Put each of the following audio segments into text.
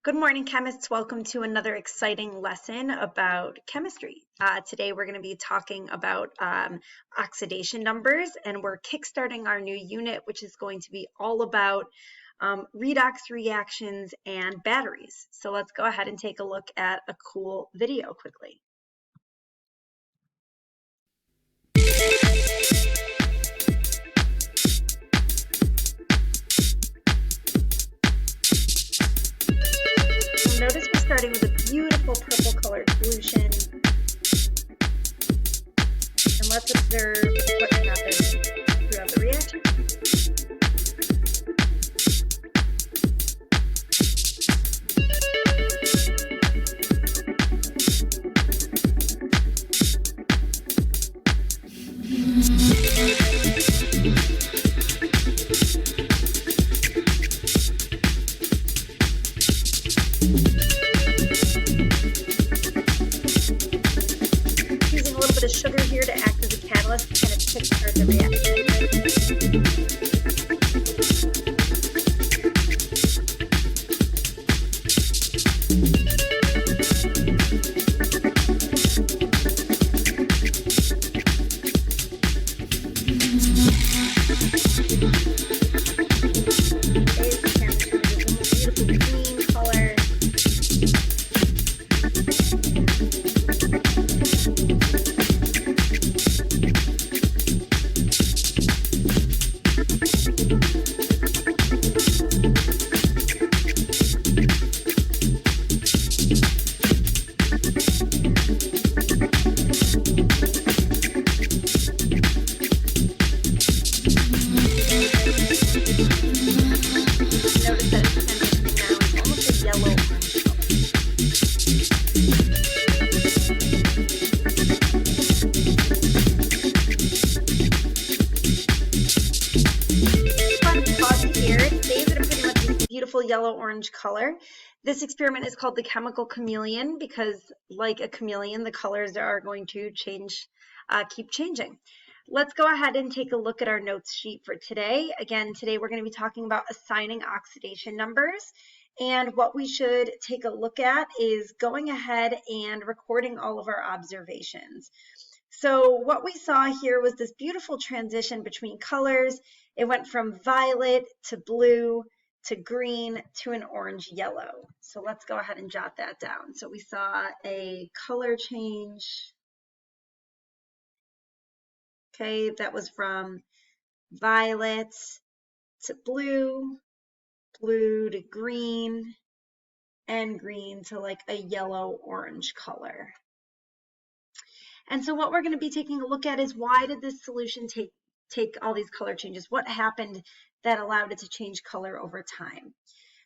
Good morning, chemists. Welcome to another exciting lesson about chemistry. Today we're going to be talking about oxidation numbers, and we're kickstarting our new unit, which is going to be all about redox reactions and batteries. So let's go ahead and take a look at a cool video quickly. Notice we're starting with a beautiful purple colored solution. And let's observe what happens throughout the reaction. Using a little bit of sugar here to act as a catalyst to kind of kickstart the reaction. Beautiful yellow-orange color. This experiment is called the chemical chameleon because, like a chameleon, the colors are going to change, keep changing. Let's go ahead and take a look at our notes sheet for today. Again, today we're going to be talking about assigning oxidation numbers. And what we should take a look at is going ahead and recording all of our observations. So what we saw here was this beautiful transition between colors. It went from violet to blue to green to an orange yellow. So let's go ahead and jot that down. So we saw a color change. Okay, that was from violet to blue, blue to green, and green to like a yellow-orange color. And so what we're going to be taking a look at is, why did this solution take all these color changes? What happened that allowed it to change color over time?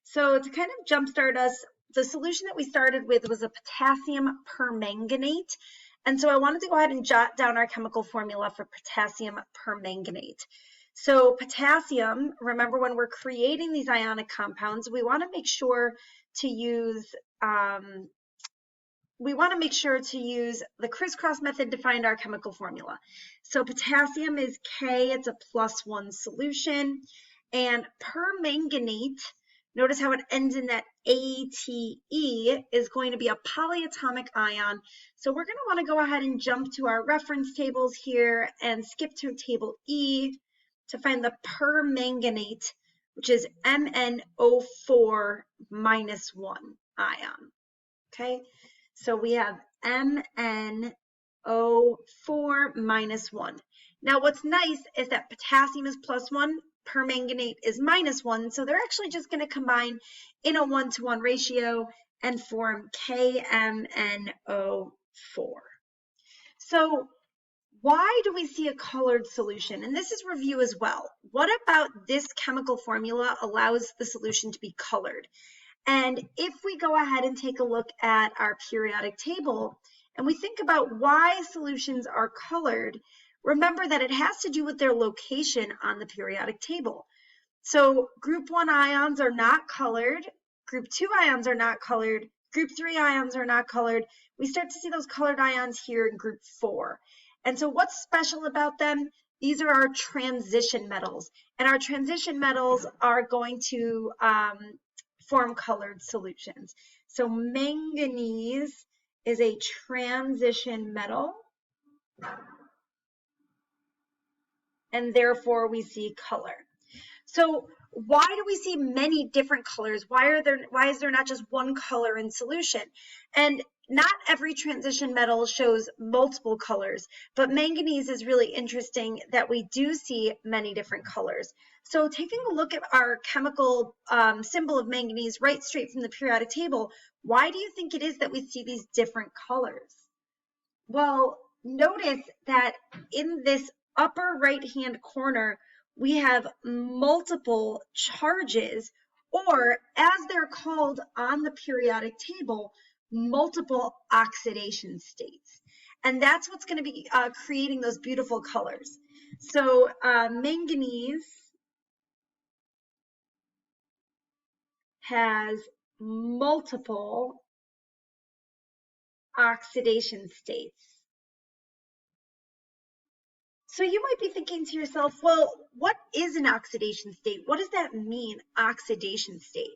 So to kind of jumpstart us, the solution that we started with was a potassium permanganate. And so I wanted to go ahead and jot down our chemical formula for potassium permanganate. So potassium, remember, when we're creating these ionic compounds, we want to make sure to use the crisscross method to find our chemical formula. So potassium is K, it's a +1 solution, and permanganate, notice how it ends in that ATE, is going to be a polyatomic ion. So we're going to want to go ahead and jump to our reference tables here and skip to table E to find the permanganate, which is MnO4 -1 ion. Okay, so we have MnO4 -1. Now what's nice is that potassium is +1, permanganate is -1, so they're actually just going to combine in a 1-to-1 ratio and form KMnO4. So why do we see a colored solution? And this is review as well. What about this chemical formula allows the solution to be colored? And if we go ahead and take a look at our periodic table and we think about why solutions are colored, remember that it has to do with their location on the periodic table. So group 1 ions are not colored, group 2 ions are not colored, group 3 ions are not colored. We start to see those colored ions here in group 4. And so what's special about them? These are our transition metals, and our transition metals are going to form colored solutions. So manganese is a transition metal, and therefore we see color. So why do we see many different colors? Why is there not just one color in solution? And not every transition metal shows multiple colors, but manganese is really interesting that we do see many different colors. So taking a look at our chemical symbol of manganese right straight from the periodic table, why do you think it is that we see these different colors? Well, notice that in this upper right-hand corner, we have multiple charges, or as they're called on the periodic table, multiple oxidation states. And that's what's going to be creating those beautiful colors. So manganese has multiple oxidation states. So you might be thinking to yourself, well, what is an oxidation state? What does that mean, oxidation state?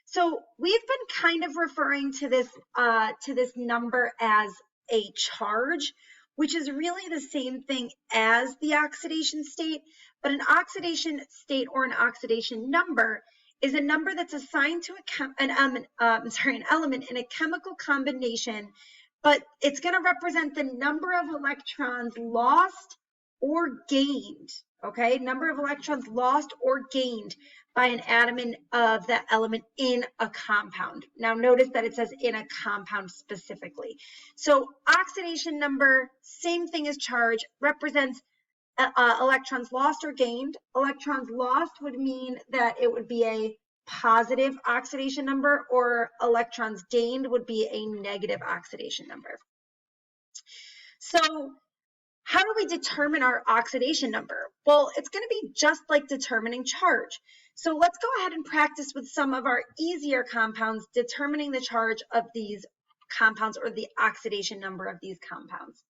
So we've been kind of referring to this number as a charge, which is really the same thing as the oxidation state, but an oxidation state or an oxidation number is a number that's assigned to an element in a chemical combination, but it's going to represent the number of electrons lost or gained, okay? Number of electrons lost or gained by an atom of that element in a compound. Now notice that it says in a compound specifically. So oxidation number, same thing as charge, represents electrons lost or gained. Electrons lost would mean that it would be a positive oxidation number, or electrons gained would be a negative oxidation number. So how do we determine our oxidation number? Well, it's going to be just like determining charge. So let's go ahead and practice with some of our easier compounds, determining the charge of these compounds or the oxidation number of these compounds.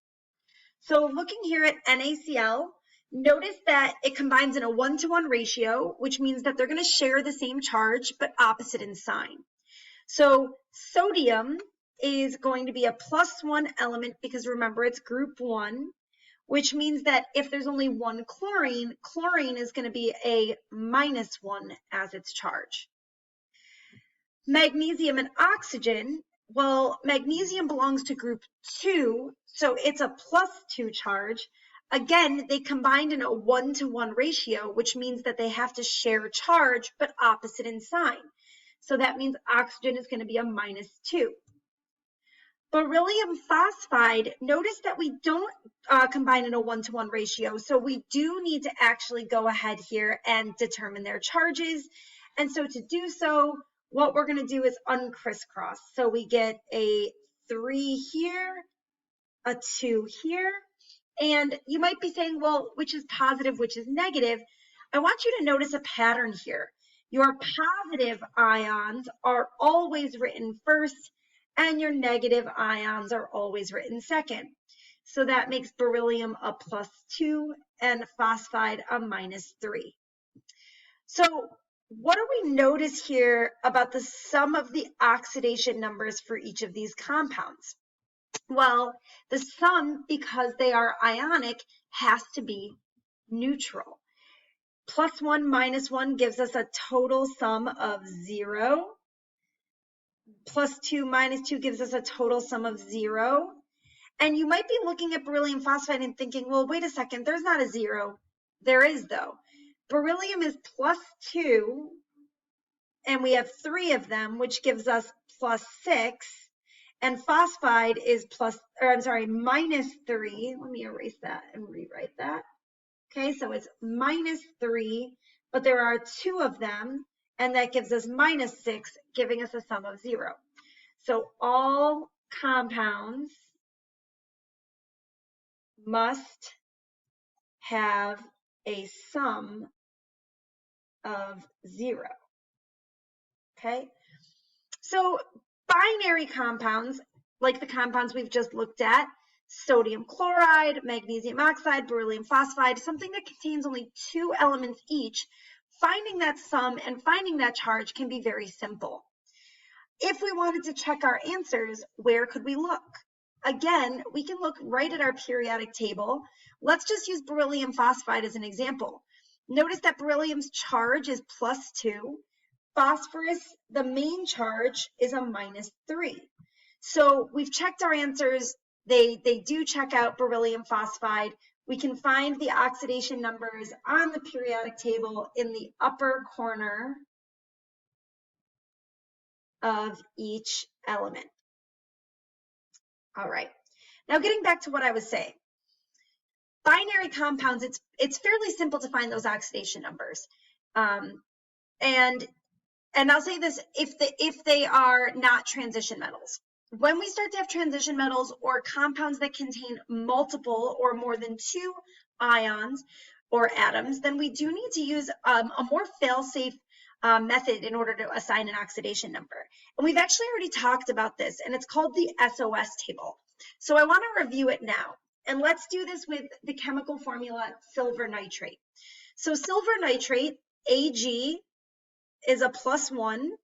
So looking here at NaCl, notice that it combines in a 1-to-1 ratio, which means that they're going to share the same charge but opposite in sign. So sodium is going to be a +1 element because remember it's group 1. Which means that if there's only one chlorine, chlorine is going to be a -1 as its charge. Magnesium and oxygen, well, magnesium belongs to group 2, so it's a +2 charge. Again, they combined in a 1-to-1 ratio, which means that they have to share charge, but opposite in sign. So that means oxygen is going to be a -2. Beryllium phosphide, notice that we don't combine in a 1-to-1 ratio, so we do need to actually go ahead here and determine their charges. And so to do so, what we're going to do is uncrisscross. So we get a 3 here, a 2 here, and you might be saying, well, which is positive, which is negative? I want you to notice a pattern here. Your positive ions are always written first, and your negative ions are always written second. So that makes beryllium a +2 and phosphide a -3. So what do we notice here about the sum of the oxidation numbers for each of these compounds? Well, the sum, because they are ionic, has to be neutral. +1 -1 gives us a total sum of 0. +2 -2 gives us a total sum of 0. And you might be looking at beryllium phosphide and thinking, well, wait a second, there's not a 0. There is, though. Beryllium is +2, and we have 3 of them, which gives us +6. And phosphide is -3. Let me erase that and rewrite that. Okay, so it's -3, but there are 2 of them, and that gives us -6, giving us a sum of 0. So all compounds must have a sum of 0. Okay, so binary compounds, like the compounds we've just looked at, sodium chloride, magnesium oxide, beryllium phosphide, something that contains only 2 elements each, finding that sum and finding that charge can be very simple. If we wanted to check our answers, where could we look? Again, we can look right at our periodic table. Let's just use beryllium phosphide as an example. Notice that beryllium's charge is +2. Phosphorus, the main charge, is a -3. So we've checked our answers. They do check out beryllium phosphide. We can find the oxidation numbers on the periodic table in the upper corner of each element. All right. Now getting back to what I was saying. Binary compounds, it's fairly simple to find those oxidation numbers. And I'll say this, if they are not transition metals. When we start to have transition metals or compounds that contain multiple or more than 2 ions or atoms, then we do need to use a more fail-safe method in order to assign an oxidation number. And we've actually already talked about this, and it's called the SOS table. So I want to review it now. And let's do this with the chemical formula silver nitrate. So silver nitrate, Ag, is a +1,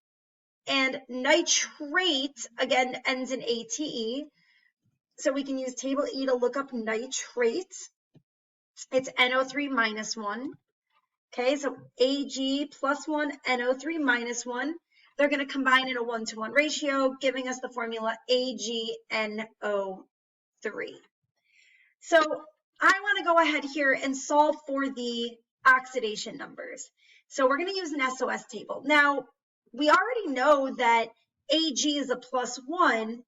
and nitrate, again, ends in ATE. So we can use table E to look up nitrate. It's NO3 -1. Okay, so Ag +1, NO3 -1. They're going to combine in a 1-to-1 ratio, giving us the formula AgNO3. So I want to go ahead here and solve for the oxidation numbers. So we're going to use an SOS table. Now, we already know that Ag is a +1,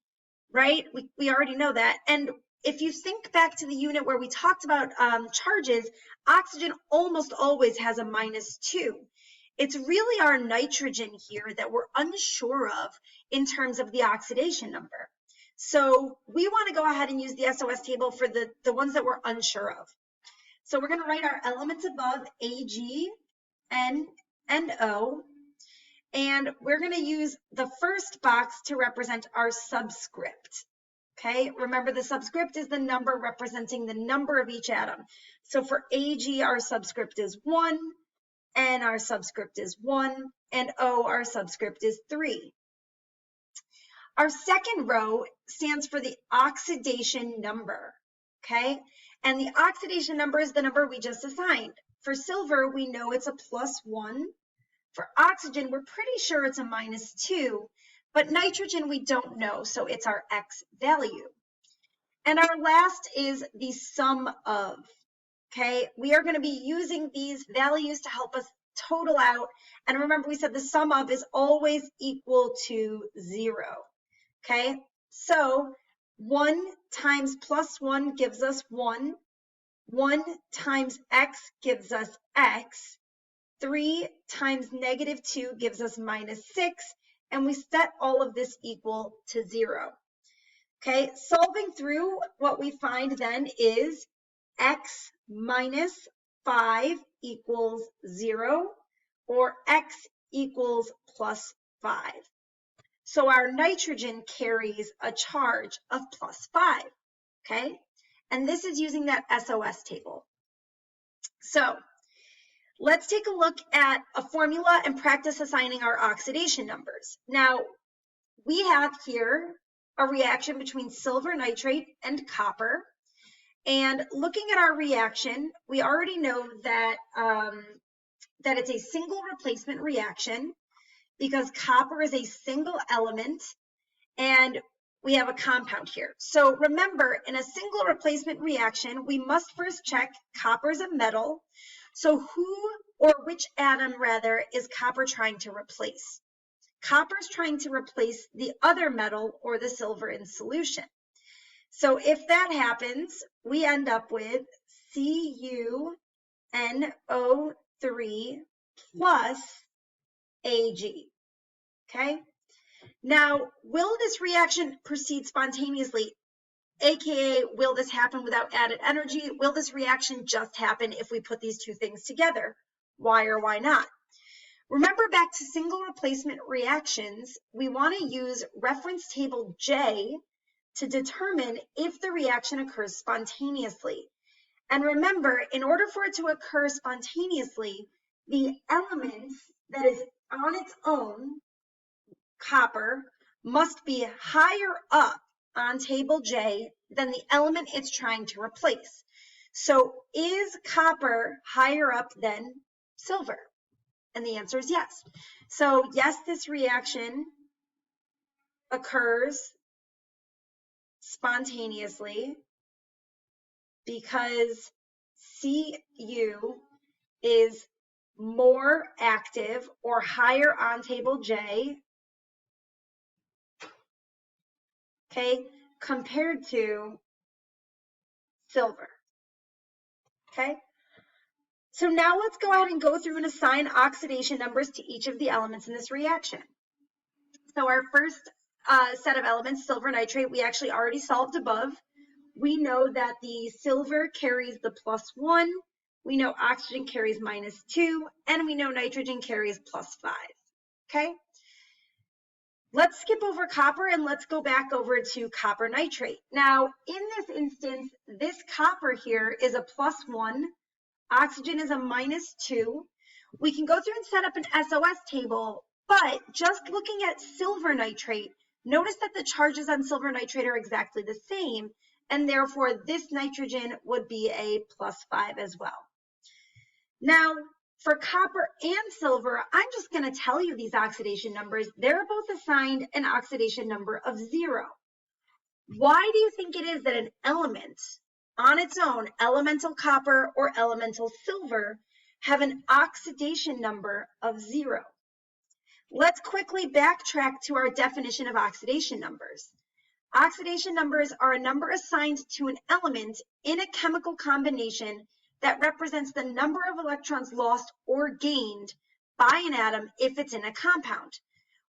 right? We already know that. And if you think back to the unit where we talked about charges, oxygen almost always has a -2. It's really our nitrogen here that we're unsure of in terms of the oxidation number. So we want to go ahead and use the SOS table for the ones that we're unsure of. So we're going to write our elements above, Ag, N, and O. And we're going to use the first box to represent our subscript. Okay, remember the subscript is the number representing the number of each atom. So for Ag, our subscript is 1, N, our subscript is 1, and O, our subscript is 3. Our second row stands for the oxidation number, okay? And the oxidation number is the number we just assigned. For silver, we know it's a +1. For oxygen, we're pretty sure it's a -2, but nitrogen we don't know, so it's our X value. And our last is the sum of, okay? We are going to be using these values to help us total out. And remember, we said the sum of is always equal to 0, okay? So 1 times +1 gives us 1. 1 times X gives us X. 3 times -2 gives us -6, and we set all of this equal to 0. Okay, solving through, what we find then is X minus 5 equals 0, or X equals +5. So our nitrogen carries a charge of +5, okay? And this is using that SOS table. So let's take a look at a formula and practice assigning our oxidation numbers. Now, we have here a reaction between silver nitrate and copper. And looking at our reaction, we already know that, that it's a single replacement reaction because copper is a single element and we have a compound here. So remember, in a single replacement reaction, we must first check copper is a metal. So who or which atom rather is copper trying to replace? Copper is trying to replace the other metal or the silver in solution. So if that happens, we end up with CuNO3 plus Ag, okay? Now, will this reaction proceed spontaneously? AKA, will this happen without added energy? Will this reaction just happen if we put these two things together? Why or why not? Remember back to single replacement reactions, we want to use reference table J to determine if the reaction occurs spontaneously. And remember, in order for it to occur spontaneously, the element that is on its own, copper, must be higher up on table J than the element it's trying to replace. So is copper higher up than silver? And the answer is yes. So yes, this reaction occurs spontaneously because Cu is more active or higher on table J, okay, compared to silver, okay? So now let's go ahead and go through and assign oxidation numbers to each of the elements in this reaction. So our first set of elements, silver nitrate, we actually already solved above. We know that the silver carries the +1, we know oxygen carries -2, and we know nitrogen carries +5, okay? Let's skip over copper and let's go back over to copper nitrate. Now, in this instance, this copper here is a +1, oxygen is a -2. We can go through and set up an SOS table, but just looking at silver nitrate, notice that the charges on silver nitrate are exactly the same, and therefore this nitrogen would be a +5 as well. Now, for copper and silver, I'm just going to tell you these oxidation numbers. They're both assigned an oxidation number of 0. Why do you think it is that an element on its own, elemental copper or elemental silver, have an oxidation number of 0? Let's quickly backtrack to our definition of oxidation numbers. Oxidation numbers are a number assigned to an element in a chemical combination that represents the number of electrons lost or gained by an atom if it's in a compound.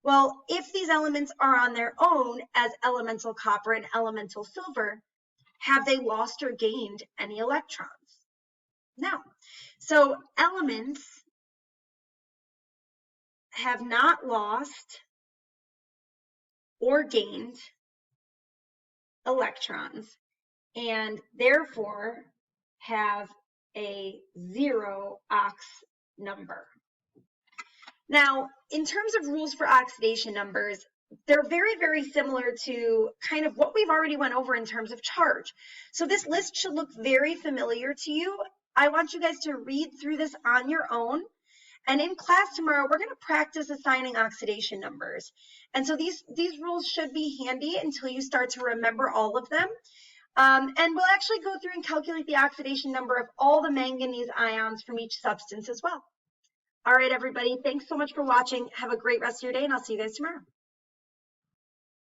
Well, if these elements are on their own as elemental copper and elemental silver, have they lost or gained any electrons? No. So elements have not lost or gained electrons and therefore have a 0 ox number. Now, in terms of rules for oxidation numbers, they're very, very similar to kind of what we've already went over in terms of charge. So this list should look very familiar to you. I want you guys to read through this on your own. And in class tomorrow, we're going to practice assigning oxidation numbers. And so these rules should be handy until you start to remember all of them. And we'll actually go through and calculate the oxidation number of all the manganese ions from each substance as well. All right, everybody, thanks so much for watching. Have a great rest of your day, and I'll see you guys tomorrow.